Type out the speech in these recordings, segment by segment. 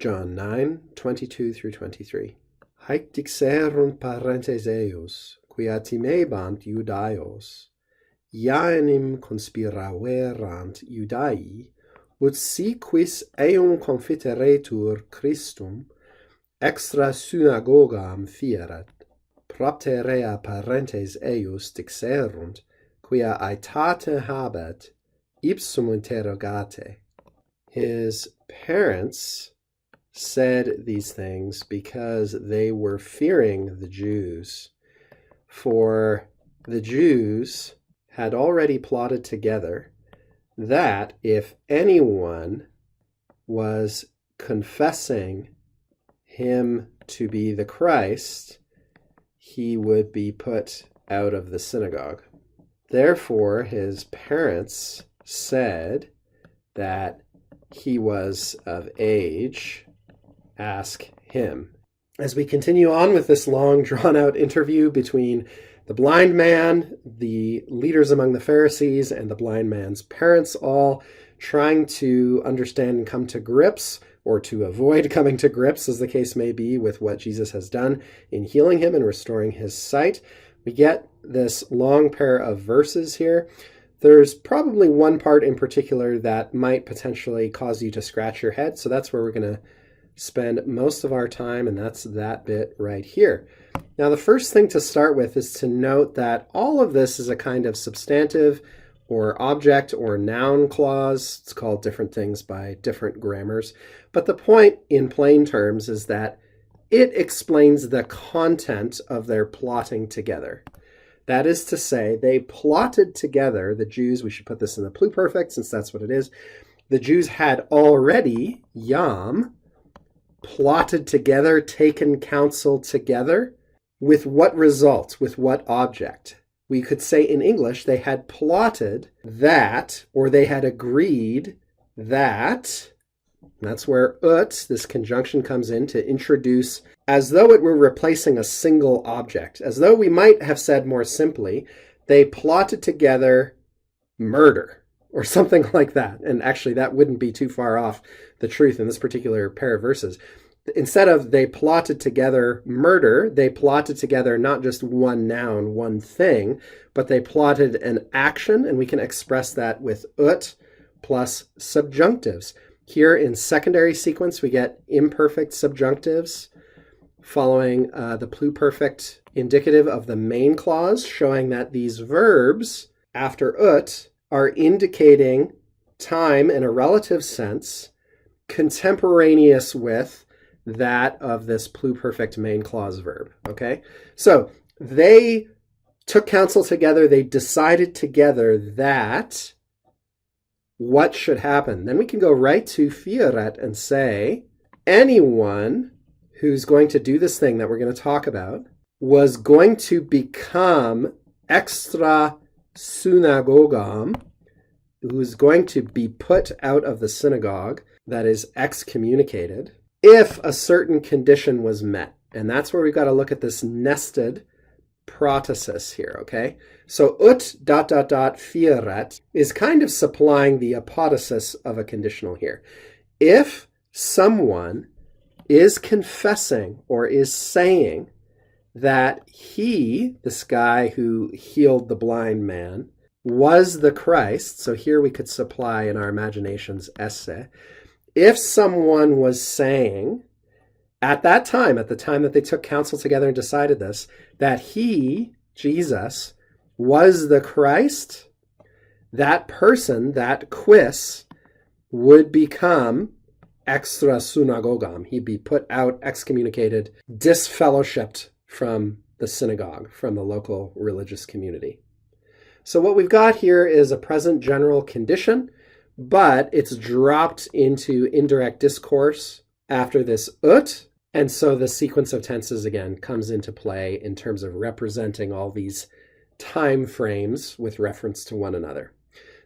John 9:22 through 23. Haec dixerunt parentes eius, quia timebant Judaios, iaenim conspiraverant Iudai, ut si quis eum confiteretur Christum, extra synagogam fierat, propterea parentes eius dixerunt, quia aetate habet, ipsum interrogate. His parents said these things because they were fearing the Jews, for the Jews had already plotted together that if anyone was confessing him to be the Christ, he would be put out of the synagogue. Therefore, his parents said that he was of age, ask him. As we continue on with this long, drawn-out interview between the blind man, the leaders among the Pharisees, and the blind man's parents, all trying to understand and come to grips, or to avoid coming to grips, as the case may be, with what Jesus has done in healing him and restoring his sight, we get this long pair of verses here. There's probably one part in particular that might potentially cause you to scratch your head, so that's where we're going to spend most of our time, and that's that bit right here. Now, the first thing to start with is to note that all of this is a kind of substantive or object or noun clause. It's called different things by different grammars, but the point in plain terms is that it explains the content of their plotting together. That is to say, they plotted together, the Jews, we should put this in the pluperfect since that's what it is, the Jews had already, yam, plotted together, taken counsel together, with what result, with what object? We could say in English, they had plotted that, or they had agreed that. That's where ut, this conjunction, comes in to introduce, as though it were replacing a single object, as though we might have said more simply, they plotted together murder, or something like that. And actually, that wouldn't be too far off the truth in this particular pair of verses. Instead of they plotted together murder, they plotted together not just one noun, one thing, but they plotted an action, and we can express that with ut plus subjunctives. Here in secondary sequence, we get imperfect subjunctives following the pluperfect indicative of the main clause, showing that these verbs after ut are indicating time in a relative sense, contemporaneous with that of this pluperfect main clause verb, okay? So they took counsel together, they decided together that what should happen. Then we can go right to fierat and say, anyone who's going to do this thing that we're going to talk about was going to become extra synagogam, who's going to be put out of the synagogue, that is excommunicated, if a certain condition was met. And that's where we've got to look at this nested protasis here, okay? So ut ... fierat is kind of supplying the apodosis of a conditional here. If someone is confessing or is saying that he, this guy who healed the blind man, was the Christ, so here we could supply in our imaginations esse. If someone was saying at that time, at the time that they took counsel together and decided this, that he, Jesus, was the Christ, that person, that quis, would become extra synagogam. He'd be put out, excommunicated, disfellowshipped from the synagogue, from the local religious community. So what we've got here is a present general condition, but it's dropped into indirect discourse after this ut, and so the sequence of tenses again comes into play in terms of representing all these time frames with reference to one another.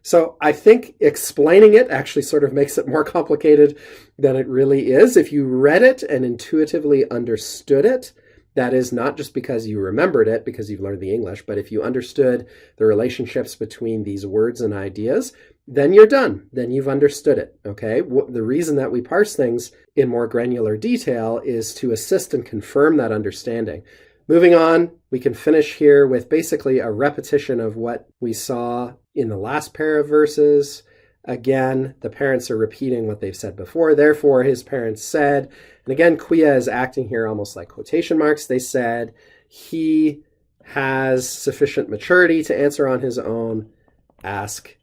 So I think explaining it actually sort of makes it more complicated than it really is. If you read it and intuitively understood it, that is not just because you remembered it because you've learned the English, but if you understood the relationships between these words and ideas, then you're done. Then you've understood it, okay? The reason that we parse things in more granular detail is to assist and confirm that understanding. Moving on, we can finish here with basically a repetition of what we saw in the last pair of verses. Again, the parents are repeating what they've said before. Therefore, his parents said, and again, quia is acting here almost like quotation marks. They said, he has sufficient maturity to answer on his own. Ask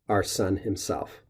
our son himself.